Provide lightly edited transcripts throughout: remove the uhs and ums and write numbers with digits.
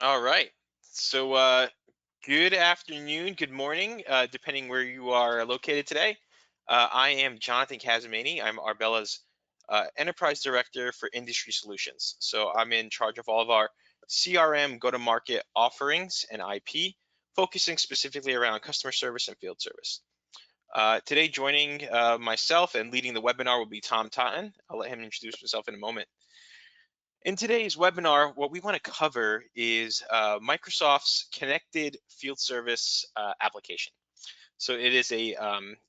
All right. So, good afternoon, good morning, depending where you are located today. I am Jonathan Casamani. I'm Arbella's Enterprise Director for Industry Solutions. So, I'm in charge of all of our CRM go-to-market offerings and IP, focusing specifically around customer service and field service. Today, joining myself and leading the webinar will be Tom Totten. I'll let him introduce himself in a moment. In today's webinar, what we want to cover is Microsoft's connected field service application. So it is a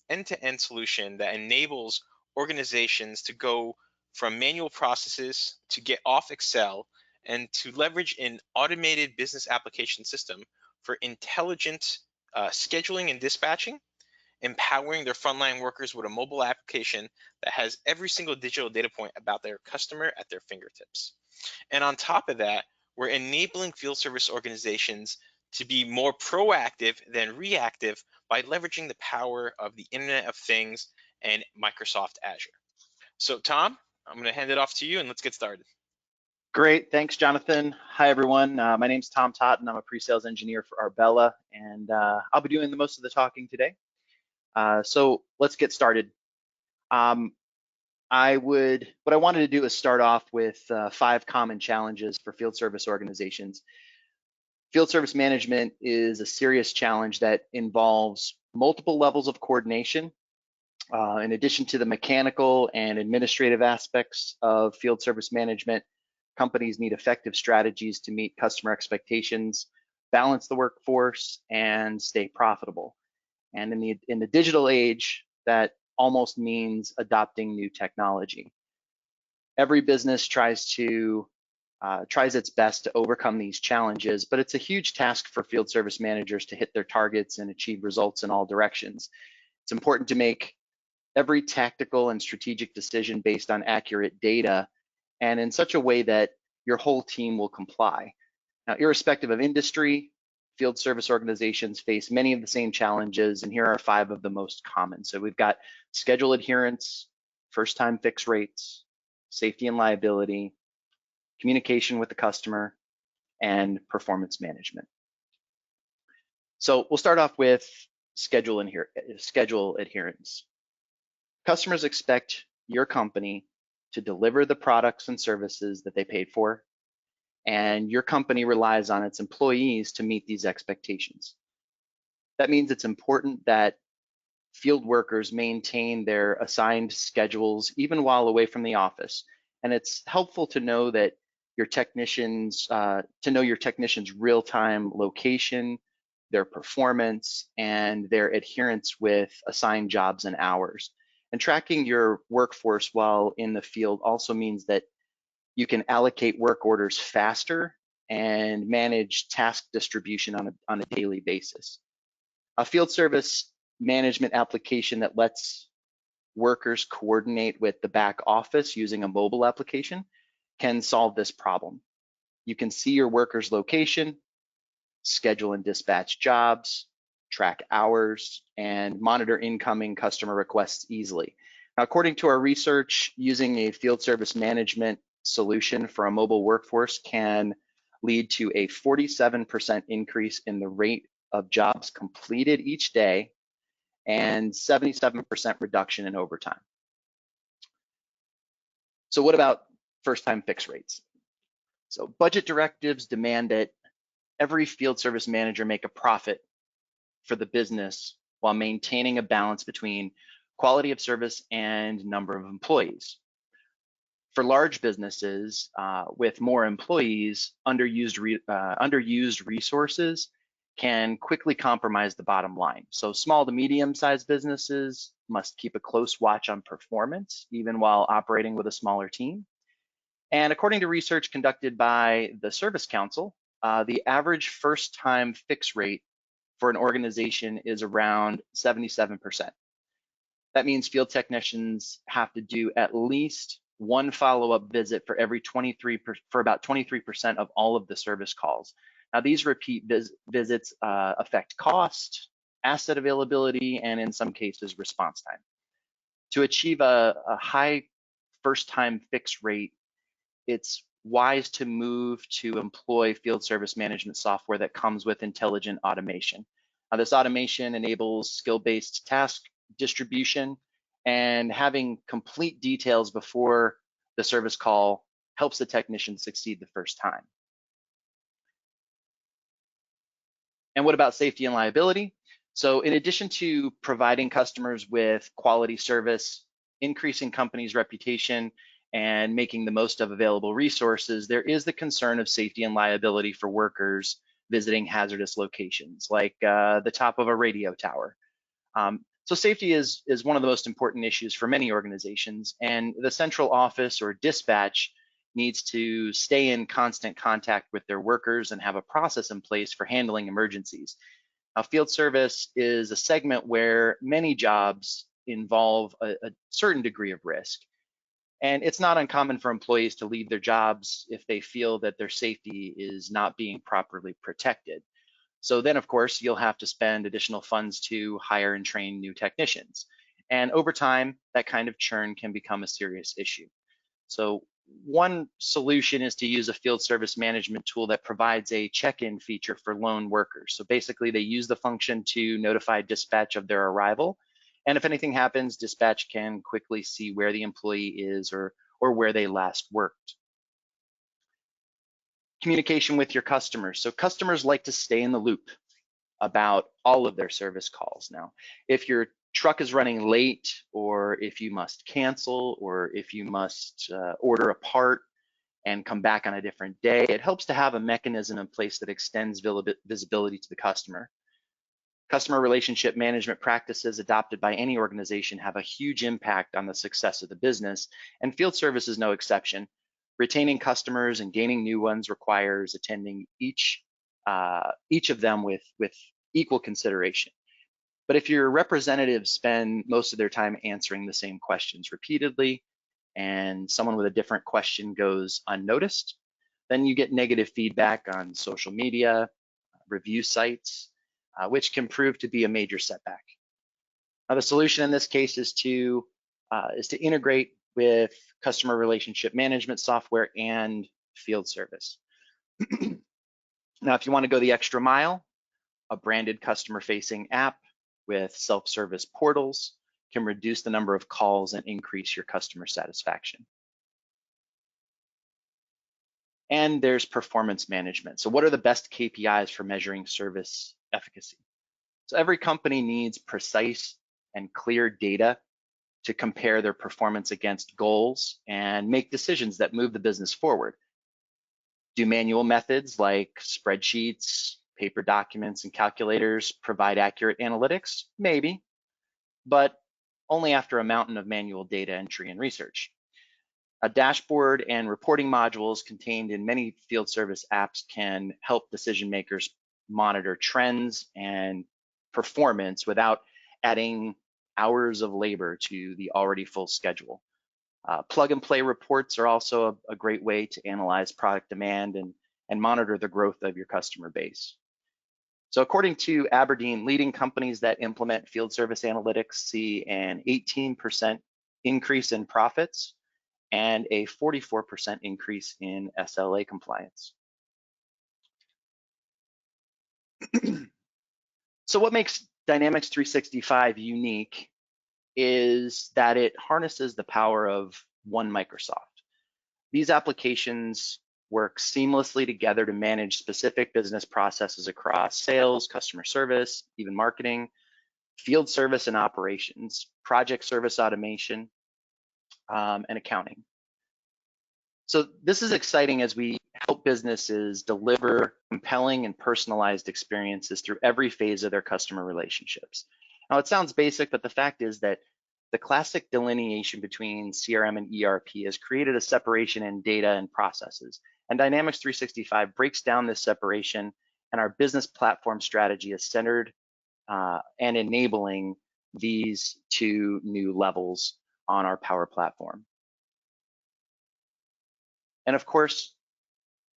end-to-end solution that enables organizations to go from manual processes to get off Excel and to leverage an automated business application system for intelligent scheduling and dispatching, empowering their frontline workers with a mobile application that has every single digital data point about their customer at their fingertips. And on top of that, we're enabling field service organizations to be more proactive than reactive by leveraging the power of the Internet of Things and Microsoft Azure. So, Tom, I'm going to hand it off to you and let's get started. Great, thanks, Jonathan. Hi, everyone. My name's Tom Totten. I'm a pre-sales engineer for Arbella, and I'll be doing the most of the talking today. So let's get started. What I wanted to do is start off with 5 common challenges for field service organizations. Field service management is a serious challenge that involves multiple levels of coordination. In addition to the mechanical and administrative aspects of field service management, companies need effective strategies to meet customer expectations, balance the workforce, and stay profitable. And in the digital age, that almost means adopting new technology. Every business tries its best to overcome these challenges, but it's a huge task for field service managers to hit their targets and achieve results in all directions. It's important to make every tactical and strategic decision based on accurate data and in such a way that your whole team will comply. Now, irrespective of industry, field service organizations face many of the same challenges, and here are 5 of the most common. So we've got schedule adherence, first-time fix rates, safety and liability, communication with the customer, and performance management. So we'll start off with schedule adherence. Customers expect your company to deliver the products and services that they paid for, and your company relies on its employees to meet these expectations. That means it's important that field workers maintain their assigned schedules even while away from the office, and it's helpful to know that your technicians real-time location, their performance, and their adherence with assigned jobs and hours. And tracking your workforce while in the field also means that you can allocate work orders faster and manage task distribution on a daily basis. A field service management application that lets workers coordinate with the back office using a mobile application can solve this problem. You can see your workers' location, schedule and dispatch jobs, track hours, and monitor incoming customer requests easily. Now, according to our research, using a field service management solution for a mobile workforce can lead to a 47% increase in the rate of jobs completed each day and 77% reduction in overtime. So what about first-time fix rates? So budget directives demand that every field service manager make a profit for the business while maintaining a balance between quality of service and number of employees. For large businesses with more employees, underused resources can quickly compromise the bottom line. So small to medium-sized businesses must keep a close watch on performance, even while operating with a smaller team. And according to research conducted by the Service Council, the average first-time fix rate for an organization is around 77%. That means field technicians have to do at least one follow-up visit for about 23% of all of the service calls. Now, these repeat visits affect cost, asset availability, and in some cases, response time. To achieve a high first-time fix rate, it's wise to move to employ field service management software that comes with intelligent automation. This automation enables skill-based task distribution, and having complete details before the service call helps the technician succeed the first time. And what about safety and liability? So in addition to providing customers with quality service, increasing companies' reputation, and making the most of available resources, there is the concern of safety and liability for workers visiting hazardous locations, like the top of a radio tower. So safety is one of the most important issues for many organizations, and the central office or dispatch needs to stay in constant contact with their workers and have a process in place for handling emergencies. Now, field service is a segment where many jobs involve a certain degree of risk. And it's not uncommon for employees to leave their jobs if they feel that their safety is not being properly protected. So then, of course, you'll have to spend additional funds to hire and train new technicians. And over time, that kind of churn can become a serious issue. So one solution is to use a field service management tool that provides a check-in feature for lone workers. So basically, they use the function to notify dispatch of their arrival. And if anything happens, dispatch can quickly see where the employee is or where they last worked. Communication with your customers. So customers like to stay in the loop about all of their service calls. Now, if your truck is running late, or if you must cancel, or if you must order a part and come back on a different day, it helps to have a mechanism in place that extends visibility to the customer. Customer relationship management practices adopted by any organization have a huge impact on the success of the business, and field service is no exception. Retaining customers and gaining new ones requires attending each of them with equal consideration. But if your representatives spend most of their time answering the same questions repeatedly, and someone with a different question goes unnoticed, then you get negative feedback on social media, review sites, which can prove to be a major setback. Now, the solution in this case is to integrate with customer relationship management software and field service. Now, if you want to go the extra mile, a branded customer-facing app with self-service portals can reduce the number of calls and increase your customer satisfaction. And there's performance management. So what are the best KPIs for measuring service efficacy? So every company needs precise and clear data to compare their performance against goals and make decisions that move the business forward. Do manual methods like spreadsheets, paper documents, and calculators provide accurate analytics? Maybe, but only after a mountain of manual data entry and research. A dashboard and reporting modules contained in many field service apps can help decision makers monitor trends and performance without adding hours of labor to the already full schedule. Plug and play reports are also a great way to analyze product demand and monitor the growth of your customer base. So according to Aberdeen, leading companies that implement field service analytics see an 18% increase in profits and a 44% increase in SLA compliance. So what makes Dynamics 365 unique is that it harnesses the power of one Microsoft. These applications work seamlessly together to manage specific business processes across sales, customer service, even marketing, field service and operations, project service automation, and accounting. So this is exciting as we help businesses deliver compelling and personalized experiences through every phase of their customer relationships. Now, it sounds basic, but the fact is that the classic delineation between CRM and ERP has created a separation in data and processes. And Dynamics 365 breaks down this separation, and our business platform strategy is centered and enabling these two new levels on our Power Platform. And of course,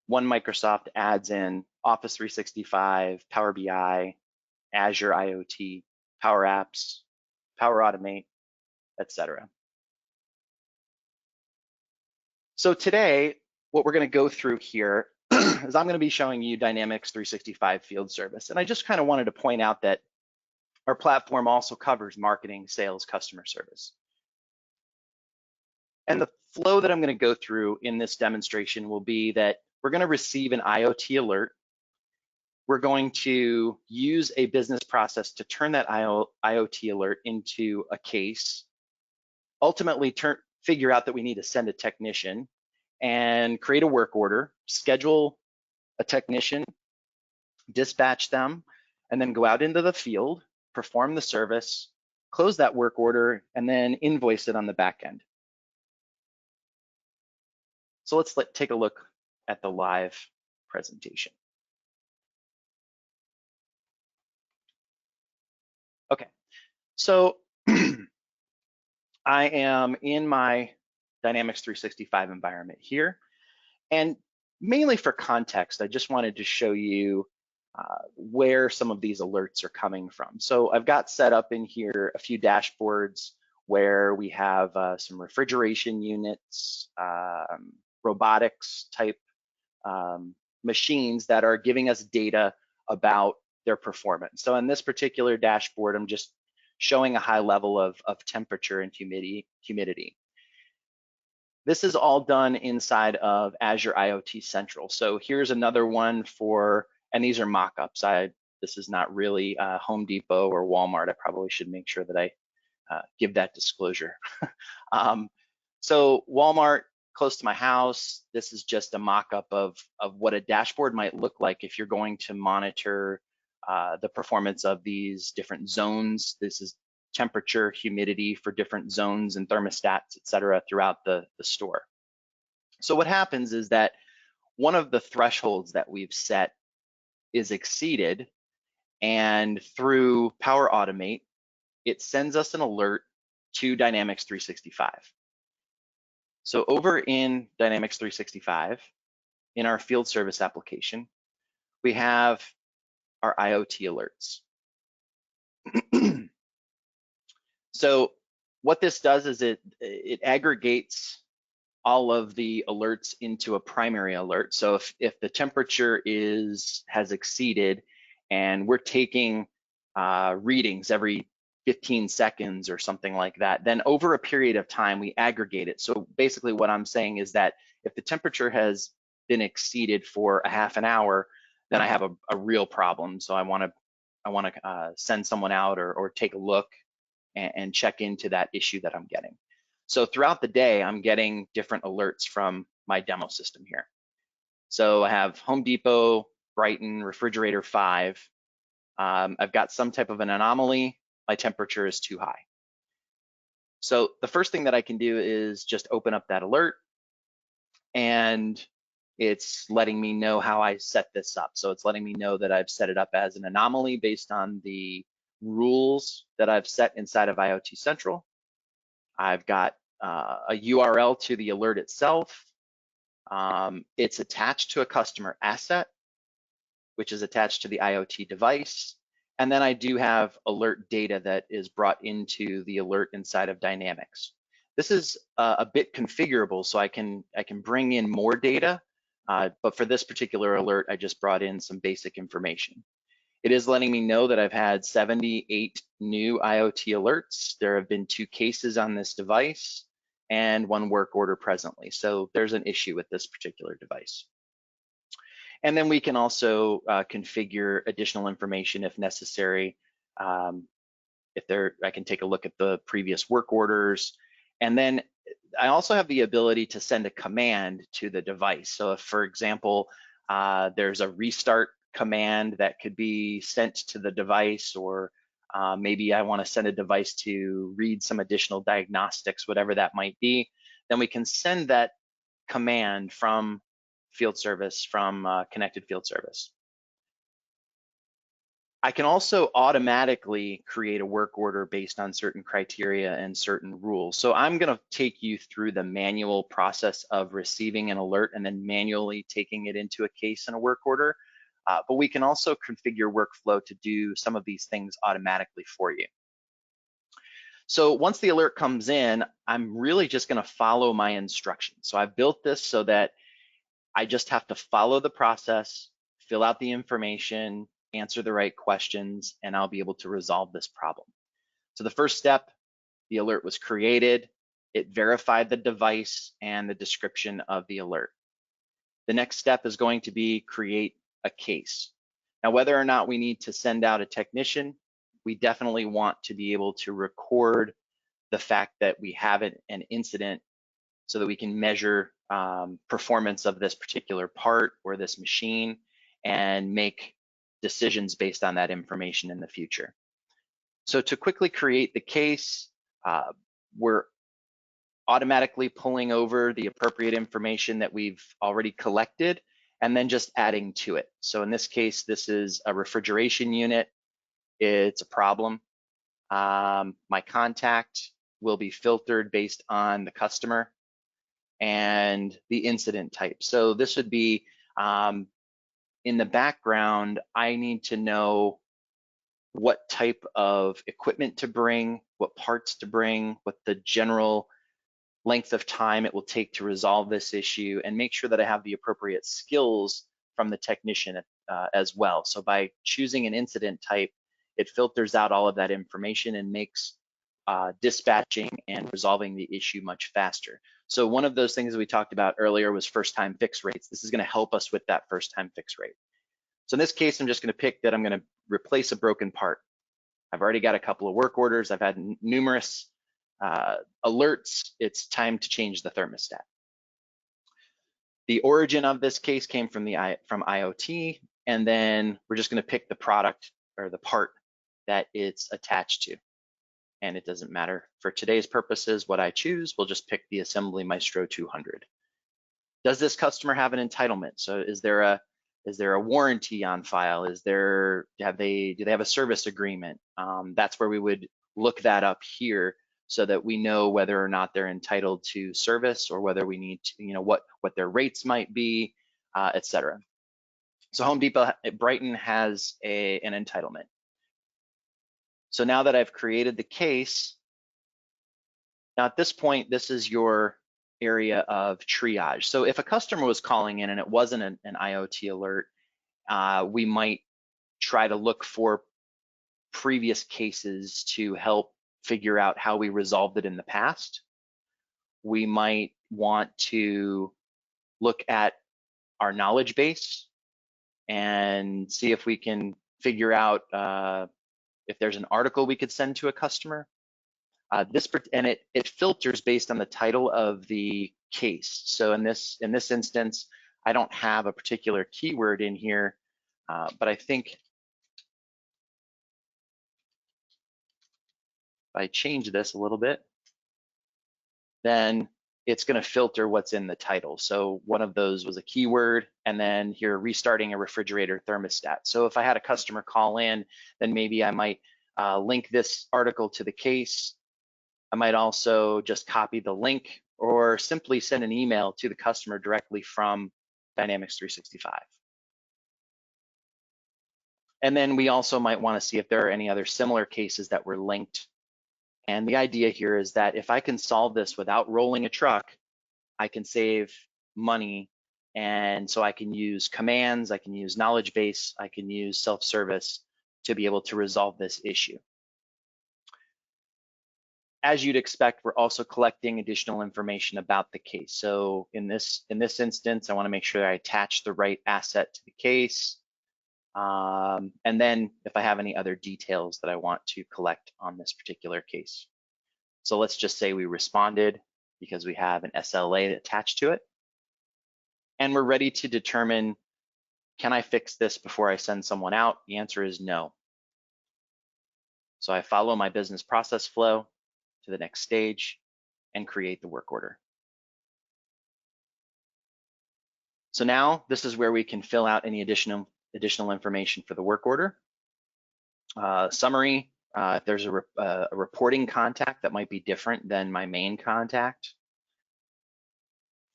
one Microsoft adds in Office 365, Power BI, Azure IoT, Power Apps, Power Automate, etc. So today, what we're going to go through here is I'm going to be showing you Dynamics 365 Field Service. And I just kind of wanted to point out that our platform also covers marketing, sales, customer service. And the flow that I'm going to go through in this demonstration will be that we're going to receive an IoT alert. We're going to use a business process to turn that IoT alert into a case, ultimately figure out that we need to send a technician and create a work order, schedule a technician, dispatch them, and then go out into the field, perform the service, close that work order, and then invoice it on the back end. So let's take a look at the live presentation. Okay, so I am in my Dynamics 365 environment here. And mainly for context, I just wanted to show you where some of these alerts are coming from. So I've got set up in here a few dashboards where we have some refrigeration units, robotics type machines that are giving us data about their performance. So in this particular dashboard, I'm just showing a high level of temperature and humidity. This is all done inside of Azure IoT Central. So here's another one for, and these are mock-ups. This is not really Home Depot or Walmart. I probably should make sure that I give that disclosure. So Walmart, close to my house, this is just a mock-up of what a dashboard might look like if you're going to monitor the performance of these different zones. This is temperature, humidity for different zones and thermostats, et cetera, throughout the store. So what happens is that one of the thresholds that we've set is exceeded, and through Power Automate, it sends us an alert to Dynamics 365. So over in Dynamics 365, in our field service application, we have our IoT alerts. So what this does is it aggregates all of the alerts into a primary alert. So if the temperature has exceeded and we're taking readings every 15 seconds or something like that, then over a period of time we aggregate it. So basically what I'm saying is that if the temperature has been exceeded for a half an hour, then I have a real problem. So I want to send someone out or take a look and check into that issue that I'm getting. So throughout the day, I'm getting different alerts from my demo system here. So I have Home Depot, Brighton, refrigerator 5. I've got some type of an anomaly. My temperature is too high. So the first thing that I can do is just open up that alert, and it's letting me know how I set this up. So it's letting me know that I've set it up as an anomaly based on the rules that I've set inside of IoT Central. I've got a URL to the alert itself. It's attached to a customer asset, which is attached to the IoT device. And then I do have alert data that is brought into the alert inside of Dynamics. This is a bit configurable, so I can bring in more data, but for this particular alert, I just brought in some basic information. It is letting me know that I've had 78 new IoT alerts. There have been 2 cases on this device and 1 work order presently. So there's an issue with this particular device. And then we can also configure additional information if necessary. I can take a look at the previous work orders. And then I also have the ability to send a command to the device. So if, for example, there's a restart command that could be sent to the device, or maybe I want to send a device to read some additional diagnostics, whatever that might be, then we can send that command from field service, from connected field service. I can also automatically create a work order based on certain criteria and certain rules. So I'm going to take you through the manual process of receiving an alert and then manually taking it into a case in a work order. But we can also configure workflow to do some of these things automatically for you. So once the alert comes in, I'm really just going to follow my instructions. So I've built this so that I just have to follow the process, fill out the information, answer the right questions, and I'll be able to resolve this problem. So the first step, the alert was created. It verified the device and the description of the alert. The next step is going to be create a case. Now, whether or not we need to send out a technician, we definitely want to be able to record the fact that we have an incident so that we can measure performance of this particular part or this machine and make decisions based on that information in the future. So to quickly create the case, we're automatically pulling over the appropriate information that we've already collected and then just adding to it. So in this case, this is a refrigeration unit. It's a problem. My contact will be filtered based on the customer and the incident type. So this would be in the background, I need to know what type of equipment to bring, what parts to bring, what the general length of time it will take to resolve this issue, and make sure that I have the appropriate skills from the technician as well. So by choosing an incident type, it filters out all of that information and makes dispatching and resolving the issue much faster. So one of those things we talked about earlier was first-time fix rates. This is going to help us with that first-time fix rate. So in this case, I'm just going to pick that I'm going to replace a broken part. I've already got a couple of work orders. I've had numerous alerts. It's time to change the thermostat. The origin of this case came from IoT, and then we're just going to pick the product or the part that it's attached to. And it doesn't matter for today's purposes what I choose. We'll just pick the Assembly Maestro 200. Does this customer have an entitlement? So is there a warranty on file? Do they have a service agreement? That's where we would look that up here so that we know whether or not they're entitled to service or whether we need to, what their rates might be, et cetera. So Home Depot at Brighton has an entitlement. So now that I've created the case, now at this point, this is your area of triage. So if a customer was calling in and it wasn't an IoT alert, we might try to look for previous cases to help figure out how we resolved it in the past. We might want to look at our knowledge base and see if we can figure out if there's an article we could send to a customer. It filters based on the title of the case. So in this instance, I don't have a particular keyword in here, but I think if I change this a little bit, then it's going to filter what's in the title. So one of those was a keyword, and then here restarting a refrigerator thermostat. So if I had a customer call in, then maybe I might link this article to the case. I might also just copy the link or simply send an email to the customer directly from Dynamics 365. And then we also might want to see if there are any other similar cases that were linked. And the idea here is that if I can solve this without rolling a truck, I can save money. And so I can use commands, I can use knowledge base, I can use self-service to be able to resolve this issue. As you'd expect, we're also collecting additional information about the case. So in this instance, I want to make sure I attach the right asset to the case. And then if I have any other details that I want to collect on this particular case. So let's just say we responded because we have an SLA attached to it. And we're ready to determine, can I fix this before I send someone out? The answer is no. So I follow my business process flow to the next stage and create the work order. So now this is where we can fill out any additional information for the work order. Summary, if there's a reporting contact that might be different than my main contact.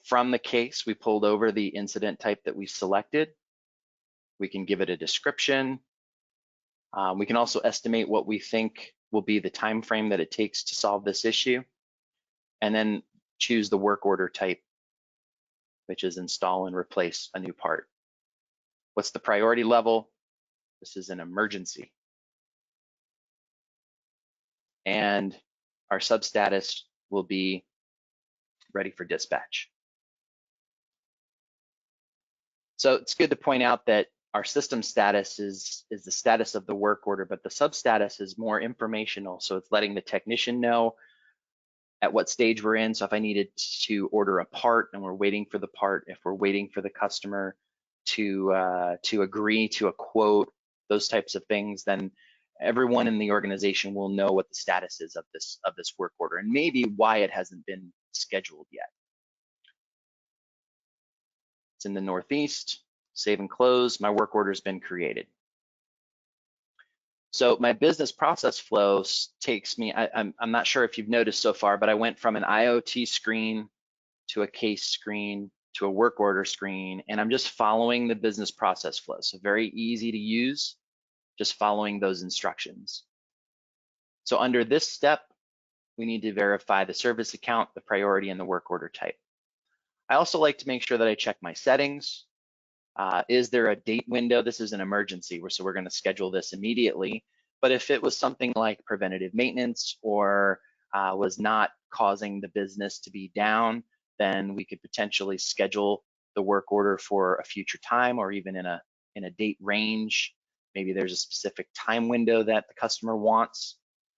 From the case, we pulled over the incident type that we selected. We can give it a description. We can also estimate what we think will be the time frame that it takes to solve this issue, and then choose the work order type which is install and replace a new part. What's the priority level? This is an emergency. And our substatus will be ready for dispatch. So it's good to point out that our system status is the status of the work order, but the substatus is more informational. So it's letting the technician know at what stage we're in. So if I needed to order a part and we're waiting for the part, if we're waiting for the customer to agree to a quote, those types of things, then everyone in the organization will know what the status is of this work order and maybe why it hasn't been scheduled yet. It's in the Northeast, save and close, my work order's been created. So my business process flow takes me, I'm not sure if you've noticed so far, but I went from an IoT screen to a case screen to a work order screen, and I'm just following the business process flow. So very easy to use, just following those instructions. So under this step, we need to verify the service account, the priority, and the work order type. I also like to make sure that I check my settings. Is there a date window? This is an emergency, so we're going to schedule this immediately. But if it was something like preventative maintenance or was not causing the business to be down, then we could potentially schedule the work order for a future time or even in a date range. Maybe there's a specific time window that the customer wants,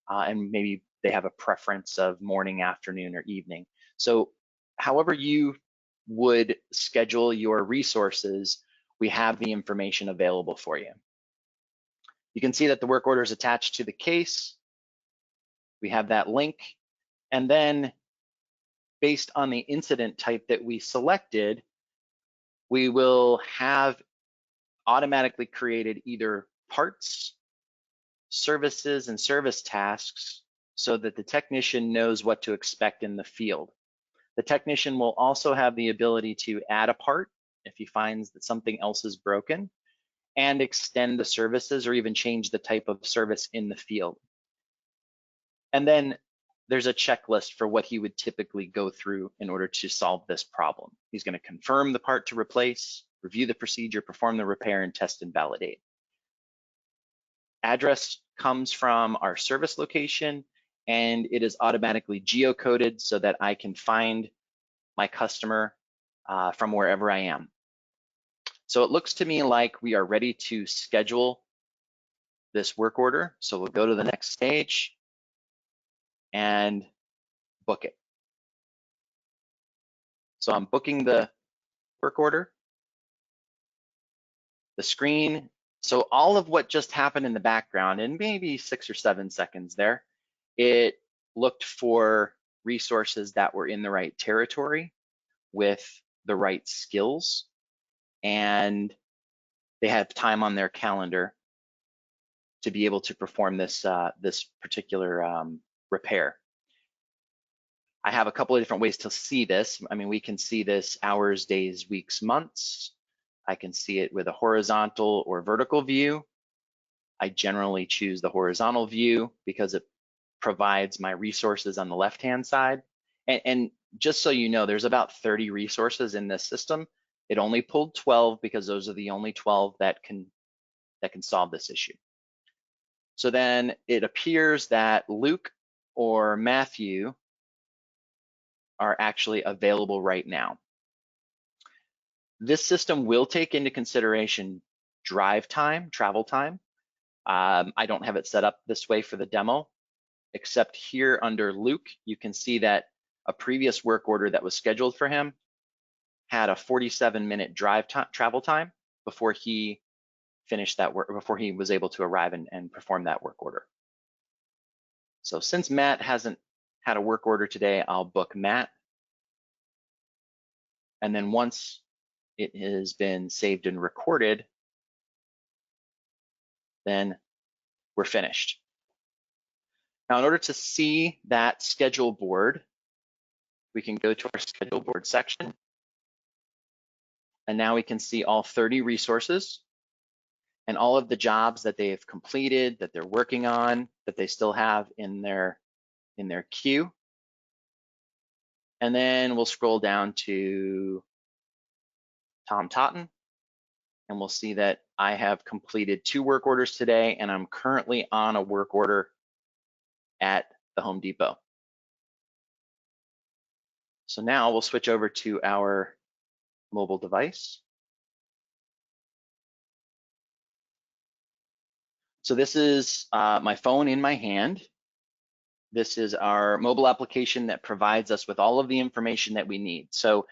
and maybe they have a preference of morning, afternoon, or evening. So however you would schedule your resources, we have the information available for you. You can see that the work order is attached to the case. We have that link. And then based on the incident type that we selected, we will have automatically created either parts, services, and service tasks so that the technician knows what to expect in the field. The technician will also have the ability to add a part if he finds that something else is broken, and extend the services or even change the type of service in the field. And then there's a checklist for what he would typically go through in order to solve this problem. He's going to confirm the part to replace, review the procedure, perform the repair, and test and validate. Address comes from our service location, and it is automatically geocoded so that I can find my customer from wherever I am. So it looks to me like we are ready to schedule this work order. So we'll go to the next stage and book it. So I'm booking the work order. The screen, so all of what just happened in the background in maybe 6 or 7 seconds there, it looked for resources that were in the right territory with the right skills, and they had time on their calendar to be able to perform this particular repair. I have a couple of different ways to see this. I mean, we can see this hours, days, weeks, months. I can see it with a horizontal or vertical view. I generally choose the horizontal view because it provides my resources on the left-hand side. And just so you know, there's about 30 resources in this system. It only pulled 12 because those are the only 12 that can solve this issue. So then it appears that Luke or Matthew are actually available right now. This system will take into consideration drive time, travel time. I don't have it set up this way for the demo, except here under Luke, you can see that a previous work order that was scheduled for him had a 47-minute travel time before he finished that work, before he was able to arrive and perform that work order. So since Matt hasn't had a work order today, I'll book Matt. And then once it has been saved and recorded, then we're finished. Now, in order to see that schedule board, we can go to our schedule board section. And now we can see all 30 resources and all of the jobs that they have completed, that they're working on, that they still have in their queue. And then we'll scroll down to Tom Totten, and we'll see that I have completed 2 work orders today, and I'm currently on a work order at the Home Depot. So now we'll switch over to our mobile device. So this is my phone in my hand. This is our mobile application that provides us with all of the information that we need. So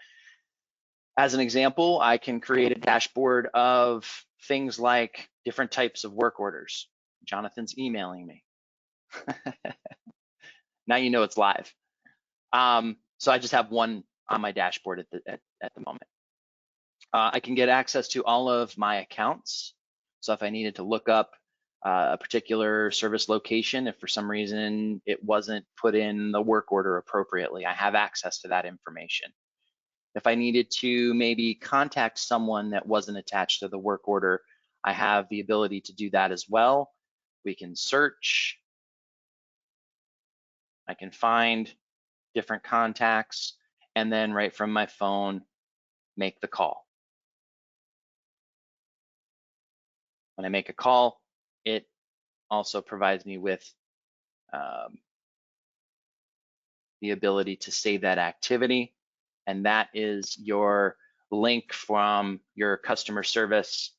as an example, I can create a dashboard of things like different types of work orders. Jonathan's emailing me. Now you know it's live. So I just have one on my dashboard at the moment. I can get access to all of my accounts. So if I needed to look up a particular service location, if for some reason it wasn't put in the work order appropriately, I have access to that information. If I needed to maybe contact someone that wasn't attached to the work order, I have the ability to do that as well. We can search. I can find different contacts, and then right from my phone, make the call. When I make a call, it also provides me with the ability to save that activity, and that is your link from your customer service,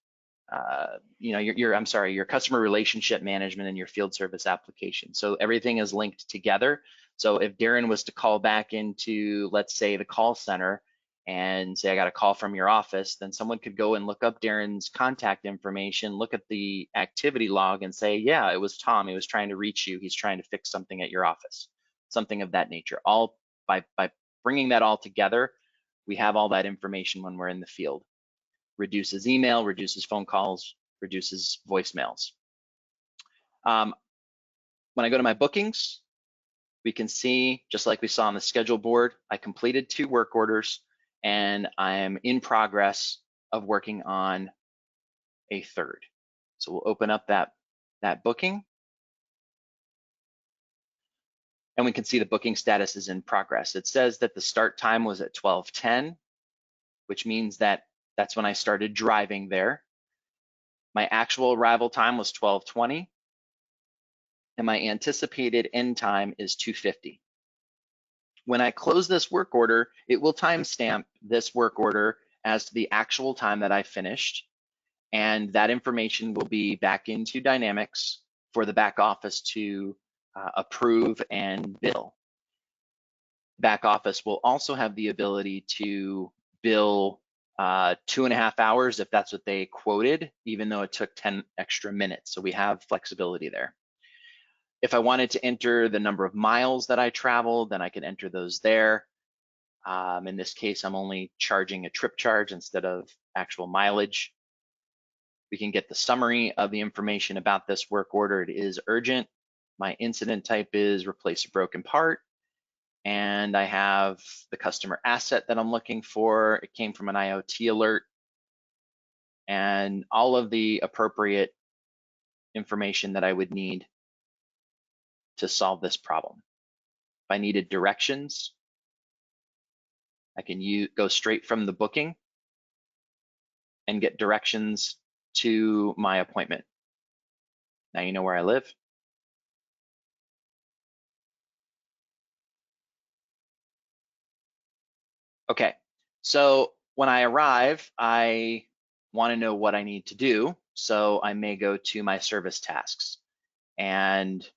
your customer relationship management and your field service application. So everything is linked together. So if Darren was to call back into, let's say, the call center and say, I got a call from your office, then someone could go and look up Darren's contact information, look at the activity log and say, yeah, it was Tom. He was trying to reach you. He's trying to fix something at your office, something of that nature. All by bringing that all together, we have all that information when we're in the field. Reduces email, reduces phone calls, reduces voicemails. When I go to my bookings, we can see, just like we saw on the schedule board, I completed 2 work orders and I am in progress of working on a 3rd. So we'll open up that booking, and we can see the booking status is in progress. It says that the start time was at 12:10, which means that that's when I started driving there. My actual arrival time was 12:20, and my anticipated end time is 2:50. When I close this work order, it will timestamp this work order as to the actual time that I finished, and that information will be back into Dynamics for the back office to approve and bill. Back office will also have the ability to bill 2.5 hours if that's what they quoted, even though it took 10 extra minutes. So we have flexibility there. If I wanted to enter the number of miles that I traveled, then I can enter those there. In this case, I'm only charging a trip charge instead of actual mileage. We can get the summary of the information about this work order. It is urgent. My incident type is replace a broken part. And I have the customer asset that I'm looking for. It came from an IoT alert. And all of the appropriate information that I would need to solve this problem. If I needed directions, I can go straight from the booking and get directions to my appointment. Now you know where I live. Okay, so when I arrive, I want to know what I need to do. So I may go to my service tasks. And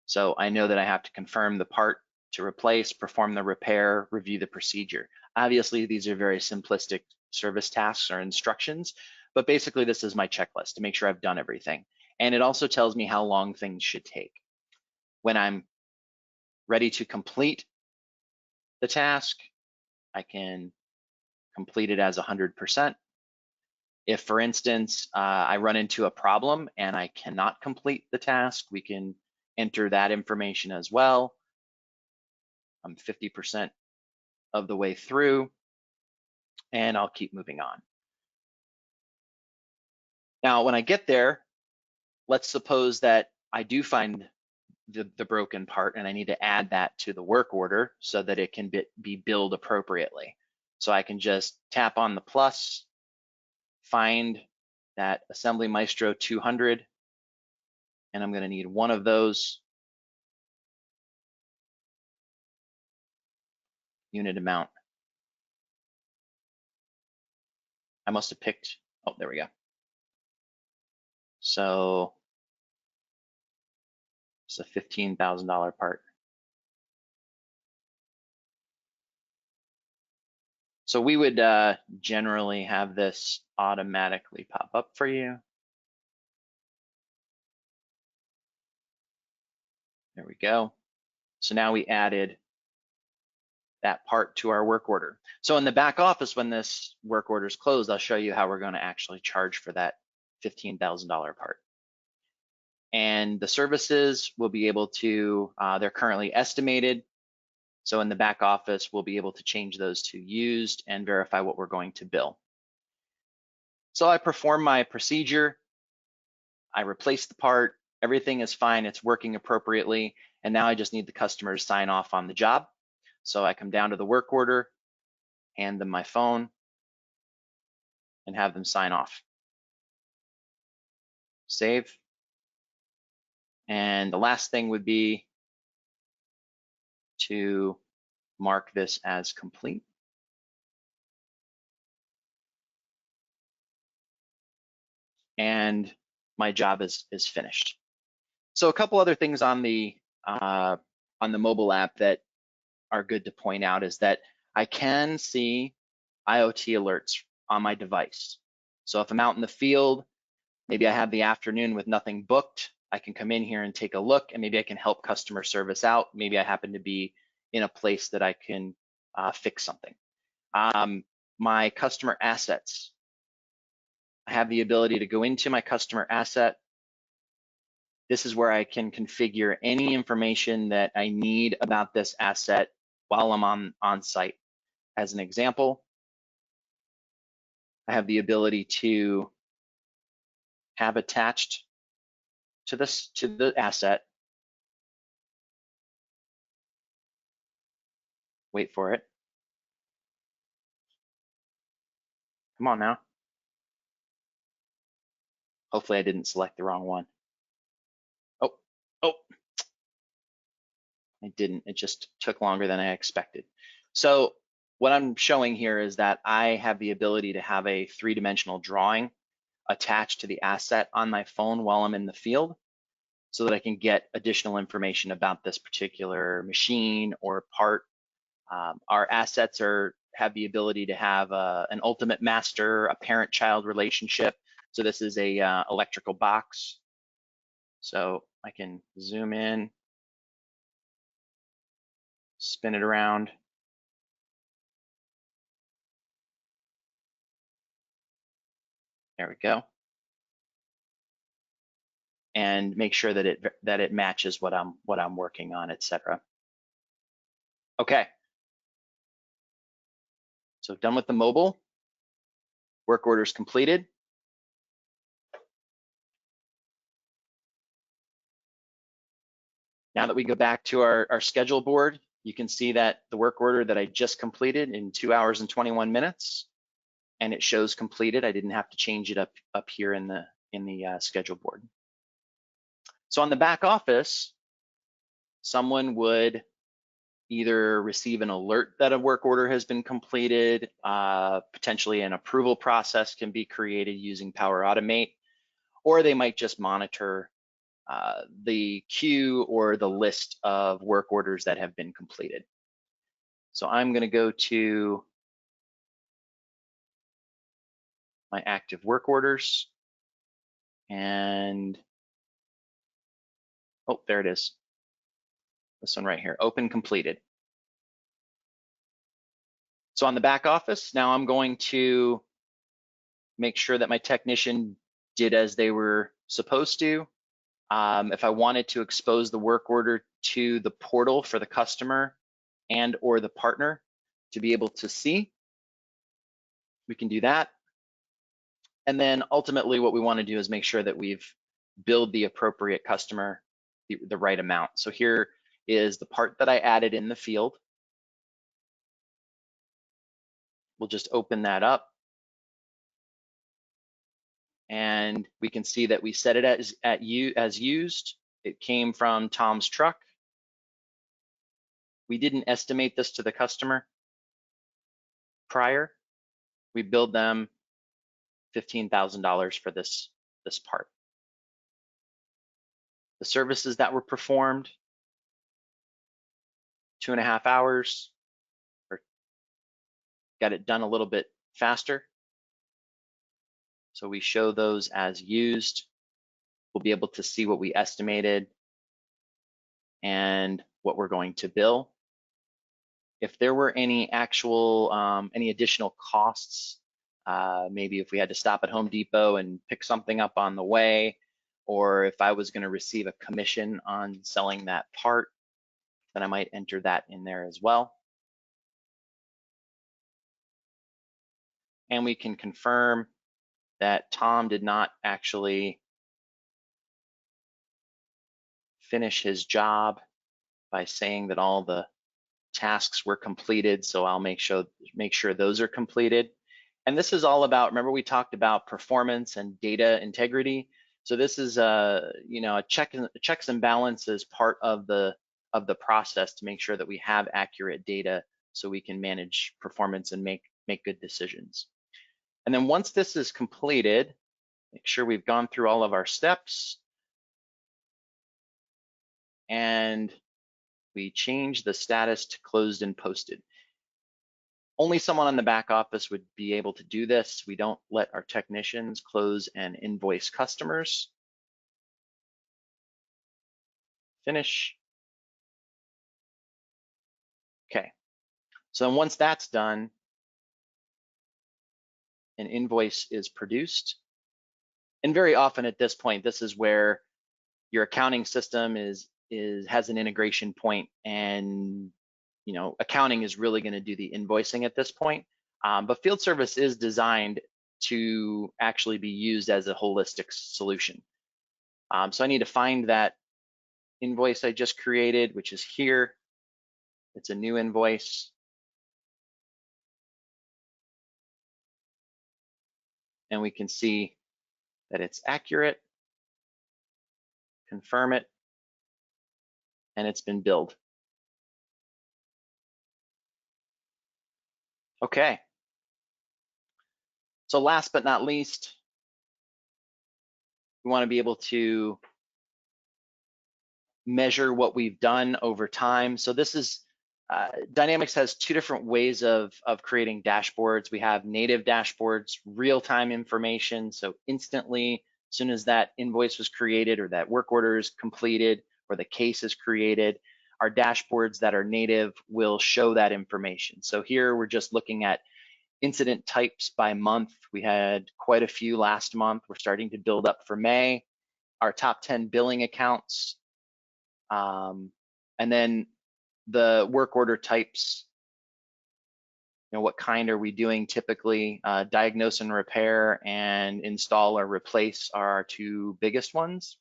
so I know that I have to confirm the part to replace, perform the repair, review the procedure. Obviously, these are very simplistic service tasks or instructions, but basically this is my checklist to make sure I've done everything. And it also tells me how long things should take. When I'm ready to complete the task, I can complete it as 100%. If, for instance, I run into a problem and I cannot complete the task, we can enter that information as well. I'm 50% of the way through, and I'll keep moving on. Now, when I get there, let's suppose that I do find the broken part and I need to add that to the work order so that it can be billed appropriately. So I can just tap on the plus, find that Assembly Maestro 200, and I'm going to need one of those. Unit amount. I must have picked, oh, there we go. So it's a $15,000 part. So we would generally have this automatically pop up for you. There we go. So now we added that part to our work order. So in the back office, when this work order is closed, I'll show you how we're going to actually charge for that $15,000 part. And the services will be able to, they're currently estimated. So in the back office, we'll be able to change those to used and verify what we're going to bill. So I perform my procedure, I replace the part, everything is fine, it's working appropriately, and now I just need the customer to sign off on the job. So I come down to the work order, hand them my phone, and have them sign off. Save. And the last thing would be to mark this as complete. And my job is finished. So a couple other things on the mobile app that are good to point out is that I can see IoT alerts on my device. So if I'm out in the field, maybe I have the afternoon with nothing booked, I can come in here and take a look, and maybe I can help customer service out. Maybe I happen to be in a place that I can fix something. My customer assets. I have the ability to go into my customer asset. This is where I can configure any information that I need about this asset while I'm on site. As an example, I have the ability to have attached to the asset. Wait for it. Come on now. Hopefully I didn't select the wrong one. Oh, I didn't. It just took longer than I expected. So what I'm showing here is that I have the ability to have a three-dimensional drawing attached to the asset on my phone while I'm in the field, so that I can get additional information about this particular machine or part. Our assets have the ability to have an ultimate master, a parent-child relationship. So this is a electrical box. So I can zoom in, spin it around. There we go. And make sure that it matches what I'm working on, etc. Okay. So done with the mobile. Work orders completed. Now that we go back to our schedule board, you can see that the work order that I just completed in 2 hours and 21 minutes, and it shows completed. I didn't have to change it up here in the schedule board. So on the back office, someone would either receive an alert that a work order has been completed, potentially an approval process can be created using Power Automate, or they might just monitor the queue or the list of work orders that have been completed. So I'm going to go to my active work orders, and oh, there it is. This one right here, open completed. So on the back office, now I'm going to make sure that my technician did as they were supposed to. If I wanted to expose the work order to the portal for the customer and or the partner to be able to see, we can do that. And then ultimately what we want to do is make sure that we've billed the appropriate customer the right amount. So here is the part that I added in the field. we'll just open that up. And we can see that we set it as used. It came from Tom's truck. We didn't estimate this to the customer prior. We billed them $15,000 for this part. The services that were performed, 2.5 hours, or got it done a little bit faster. So we show those as used. We'll be able to see what we estimated and what we're going to bill. If there were any actual, any additional costs, maybe if we had to stop at Home Depot and pick something up on the way, or if I was going to receive a commission on selling that part, then I might enter that in there as well. And we can confirm that Tom did not actually finish his job by saying that all the tasks were completed. So I'll make sure those are completed. And this is all about, remember we talked about performance and data integrity. So this is a checks and balances part of the process to make sure that we have accurate data so we can manage performance and make good decisions. And then once this is completed, make sure we've gone through all of our steps and we change the status to closed and posted. Only someone on the back office would be able to do this. We don't let our technicians close and invoice customers. Finish. Okay, so once that's done, an invoice is produced. And very often at this point, this is where your accounting system has an integration point, and accounting is really going to do the invoicing at this point. But field service is designed to actually be used as a holistic solution. So I need to find that invoice I just created, which is here. It's a new invoice. And we can see that it's accurate, confirm it, and it's been billed. Okay. So last but not least, we want to be able to measure what we've done over time. So this is, Dynamics has two different ways of creating dashboards. We have native dashboards, real-time information. So instantly, as soon as that invoice was created or that work order is completed or the case is created, our dashboards that are native will show that information. So here we're just looking at incident types by month. We had quite a few last month. We're starting to build up for May. Our top 10 billing accounts. And then the work order types, what kind are we doing typically? Diagnose and repair and install or replace are our two biggest ones.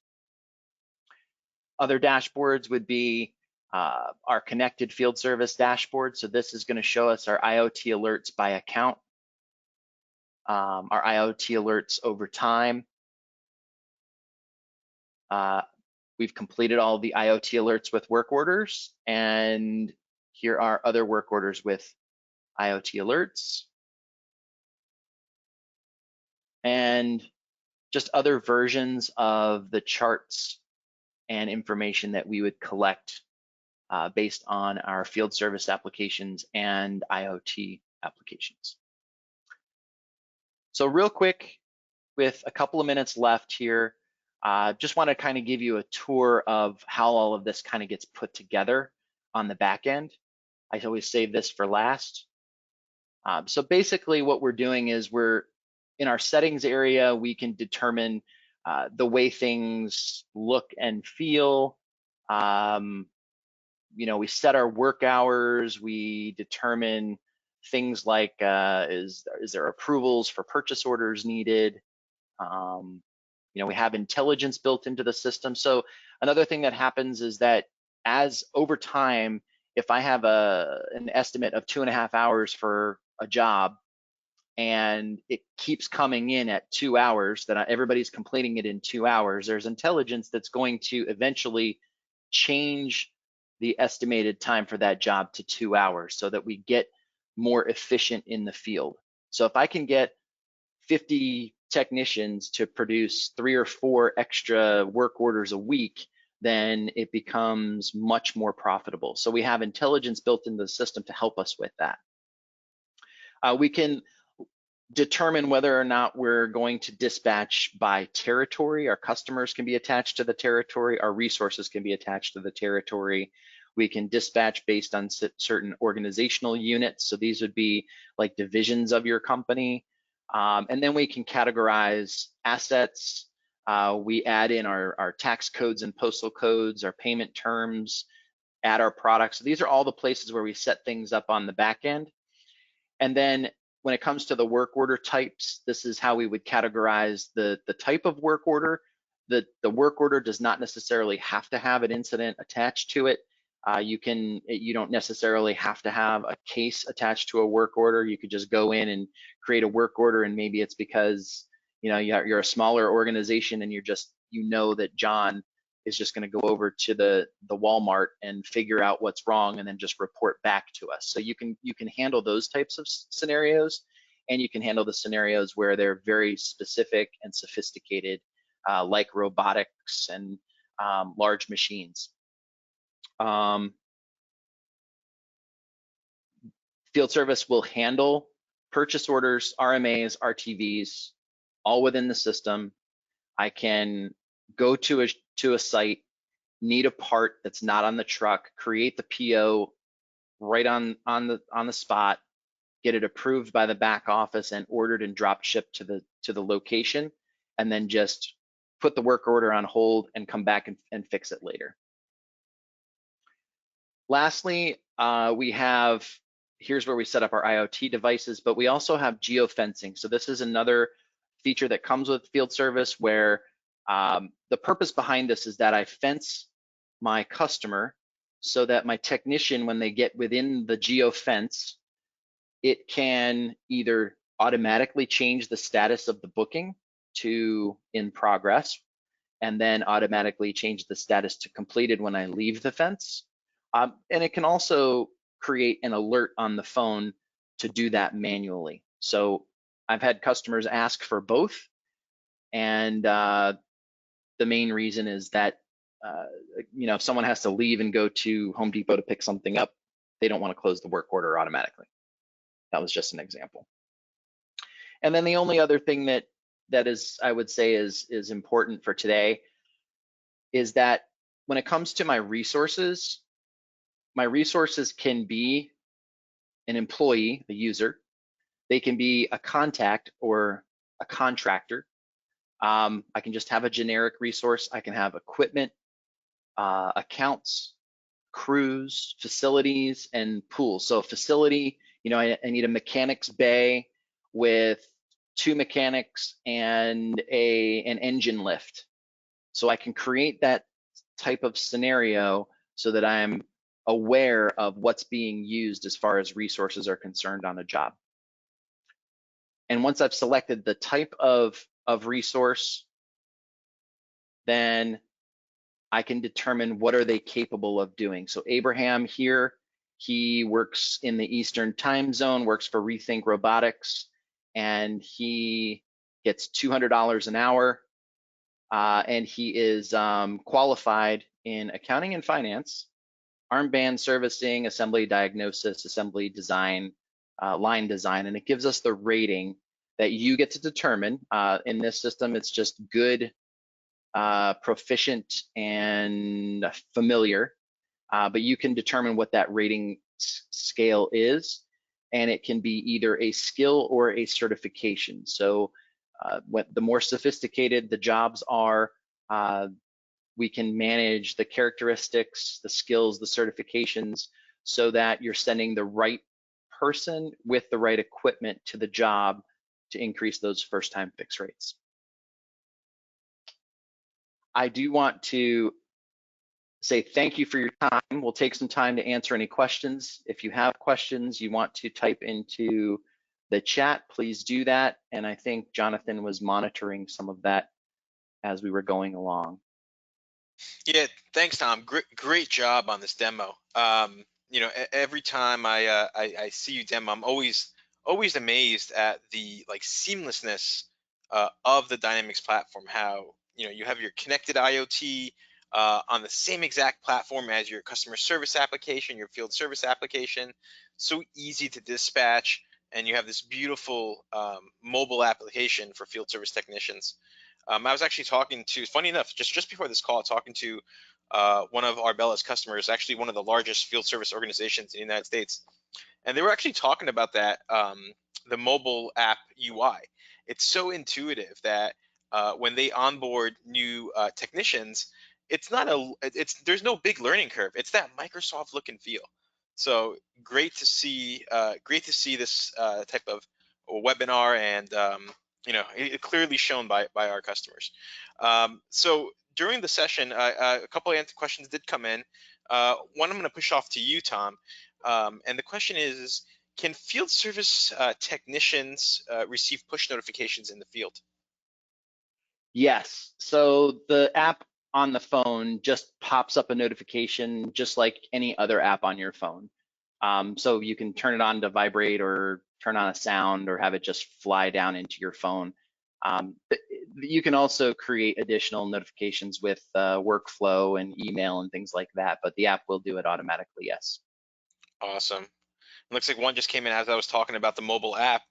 Other dashboards would be our connected field service dashboard. So this is going to show us our IoT alerts by account, our IoT alerts over time. We've completed all the IoT alerts with work orders, and here are other work orders with IoT alerts. And just other versions of the charts and information that we would collect based on our field service applications and IoT applications. So real quick, with a couple of minutes left here, just want to kind of give you a tour of how all of this kind of gets put together on the back end. I always save this for last. So basically what we're doing is we're in our settings area, we can determine the way things look and feel. We set our work hours, we determine things like is there approvals for purchase orders needed? We have intelligence built into the system. So another thing that happens is that as over time, if I have an estimate of 2.5 hours for a job, and it keeps coming in at 2 hours, that everybody's completing it in 2 hours, there's intelligence that's going to eventually change the estimated time for that job to 2 hours so that we get more efficient in the field. So if I can get 50 technicians to produce 3 or 4 extra work orders a week, then it becomes much more profitable. So we have intelligence built into the system to help us with that. We can determine whether or not we're going to dispatch by territory. Our customers can be attached to the territory. Our resources can be attached to the territory. We can dispatch based on certain organizational units. So these would be like divisions of your company. And then we can categorize assets. We add in our tax codes and postal codes, our payment terms, add our products. So these are all the places where we set things up on the back end. And then when it comes to the work order types, this is how we would categorize the type of work order. The work order does not necessarily have to have an incident attached to it. You don't necessarily have to have a case attached to a work order. You could just go in and create a work order, and maybe it's because you're a smaller organization and you know that John is just going to go over to the Walmart and figure out what's wrong and then just report back to us. So you can handle those types of scenarios, and you can handle the scenarios where they're very specific and sophisticated, like robotics and large machines. Field service will handle purchase orders, RMAs, RTVs, all within the system. I can go to a site, need a part that's not on the truck, create the PO right on the spot, get it approved by the back office and ordered and drop shipped to the location, and then just put the work order on hold and come back and fix it later. Lastly, here's where we set up our IoT devices, but we also have geofencing. So this is another feature that comes with field service where the purpose behind this is that I fence my customer so that my technician, when they get within the geofence, it can either automatically change the status of the booking to in progress, and then automatically change the status to completed when I leave the fence. And it can also create an alert on the phone to do that manually. So I've had customers ask for both, and the main reason is that if someone has to leave and go to Home Depot to pick something up, they don't want to close the work order automatically. That was just an example. And then the only other thing that is, I would say, is important for today is that when it comes to my resources can be an employee, a user. They can be a contact or a contractor. I can just have a generic resource. I can have equipment, accounts, crews, facilities, and pools. So a facility, I need a mechanics bay with 2 mechanics and an engine lift. So I can create that type of scenario so that I'm aware of what's being used as far as resources are concerned on a job. And once I've selected the type of resource, then I can determine what are they capable of doing. So Abraham here, he works in the Eastern time zone, works for Rethink Robotics, and he gets $200 an hour. And he is qualified in accounting and finance, armband servicing, assembly diagnosis, assembly design, line design, and it gives us the rating that you get to determine. In this system, it's just good, proficient, and familiar, but you can determine what that rating scale is, and it can be either a skill or a certification. So the more sophisticated the jobs are, we can manage the characteristics, the skills, the certifications, so that you're sending the right person with the right equipment to the job to increase those first-time fix rates. I do want to say thank you for your time. We'll take some time to answer any questions. If you have questions you want to type into the chat, please do that. And I think Jonathan was monitoring some of that as we were going along. Yeah, thanks, Tom. Great job on this demo. Every time I see you demo, I'm always amazed at the like seamlessness of the Dynamics platform. How you have your connected IoT on the same exact platform as your customer service application, your field service application. So easy to dispatch, and you have this beautiful mobile application for field service technicians. I was actually talking to, funny enough, just before this call, talking to one of Arbella's customers, actually one of the largest field service organizations in the United States, and they were actually talking about that the mobile app UI. It's so intuitive that when they onboard new technicians, there's no big learning curve. It's that Microsoft look and feel. So great to see this type of webinar, and it clearly shown by our customers. So during the session, a couple of questions did come in. One I'm going to push off to you, Tom. And the question is, can field service technicians receive push notifications in the field? Yes, so the app on the phone just pops up a notification just like any other app on your phone. So you can turn it on to vibrate or turn on a sound or have it just fly down into your phone. You can also create additional notifications with workflow and email and things like that, but the app will do it automatically, yes. Awesome. Looks like one just came in as I was talking about the mobile app.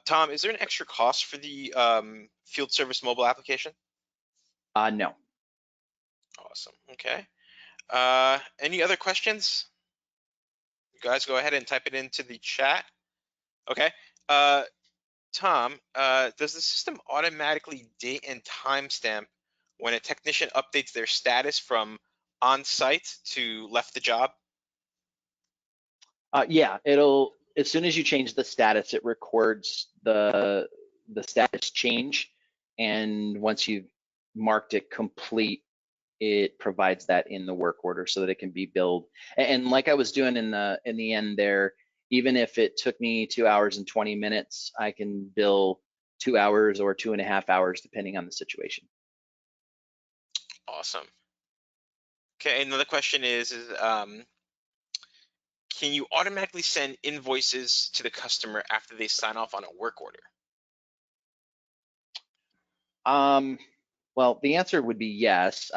Tom, is there an extra cost for the field service mobile application? No. Awesome. Okay. Any other questions? You guys go ahead and type it into the chat. Okay. Tom, does the system automatically date and timestamp when a technician updates their status from on site to left the job? Yeah, it'll, as soon as you change the status, it records the status change, and once you've marked it complete, it provides that in the work order so that it can be billed. And like I was doing in the end there, even if it took me 2 hours and 20 minutes, I can bill 2 hours or 2.5 hours depending on the situation. Awesome. Okay, another question is can you automatically send invoices to the customer after they sign off on a work order? Well, the answer would be yes.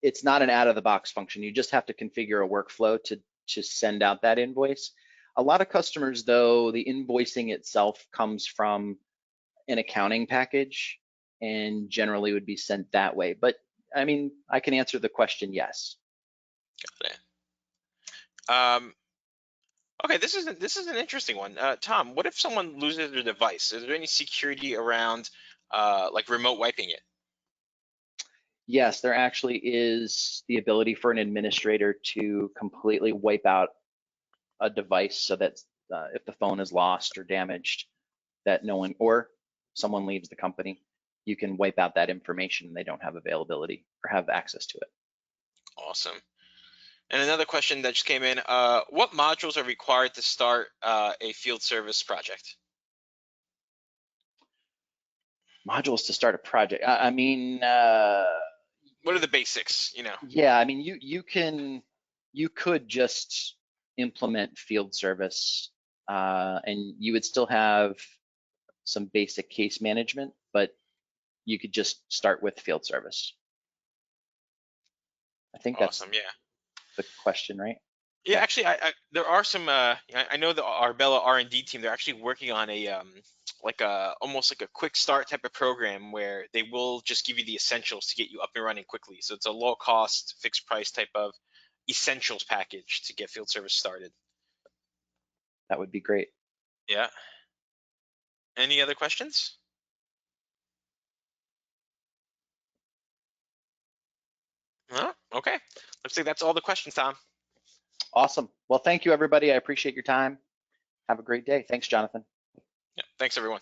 It's not an out-of-the-box function. You just have to configure a workflow to send out that invoice. A lot of customers, though, the invoicing itself comes from an accounting package and generally would be sent that way. But I mean, I can answer the question yes. Got it. Okay, this is an interesting one. Tom, what if someone loses their device? Is there any security around like remote wiping it? Yes, there actually is the ability for an administrator to completely wipe out a device so that if the phone is lost or damaged, that no one, or someone leaves the company, you can wipe out that information and they don't have availability or have access to it. Awesome. And another question that just came in, what modules are required to start a field service project? Modules to start a project. I mean, What are the basics, yeah, I mean, you could just implement field service and you would still have some basic case management, but you could just start with field service. I think that's Awesome, yeah. the question, right? Yeah, actually, there are some. I know the Arbella R&D team. They're actually working on a like a almost like a quick start type of program where they will just give you the essentials to get you up and running quickly. So it's a low cost, fixed price type of essentials package to get field service started. That would be great. Yeah. Any other questions? Huh? Okay. Looks like that's all the questions, Tom. Awesome. Well, thank you, everybody. I appreciate your time. Have a great day. Thanks, Jonathan. Yeah. Thanks, everyone.